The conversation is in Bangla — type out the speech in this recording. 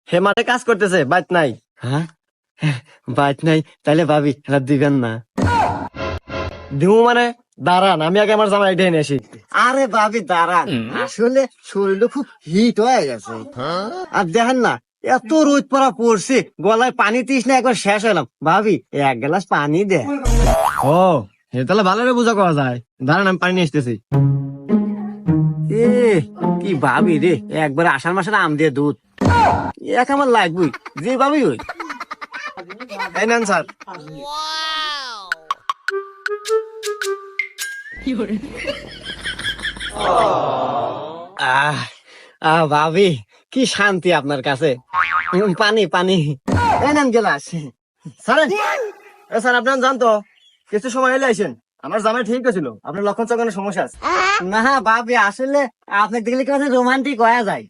হে মাঠে কাজ করতেছে, বাইত নাই। হ্যাঁ, বাইত নাই, তাইলে ভাবি এটা দিবেন না? দিমু মানে? দাঁড়ান, আমি আগে আমার জামাই ডেনে আসি। আরে ভাবি দাঁড়ান, আসলে শরীরটা খুব হিট হয়ে গেছে। আর দেখেন না, এত রোদ পড়া পড়ছে, গলায় পানি তৃষ্ণা একবার শেষ হলাম। ভাবি এক গ্লাস পানি দে। ও, এ তাহলে ভালো করে বোঝা করা যায়। দাঁড়ান, আমি পানি নিয়ে আসতেছি। এ কি ভাবি রে, একবার আষাঢ় মাসের আম দিয়ে দুধ এক আমার লাগবেই, যে ভাবি ওই। এই নেন স্যার। আহ ভাবি, কি শান্তি আপনার কাছে। পানি পানি, এই নেন গেলাস। স্যার, স্যার আপনার জানতো কিছু সময় এলে আইসেন, আমার জামাই ঠিক ছিল, আপনার লক্ষণ চক্ষণের সমস্যা আছে। না ভাবি, আসলে আপনাকে দেখলে কেমন রোমান্টিক হয়ে যায়।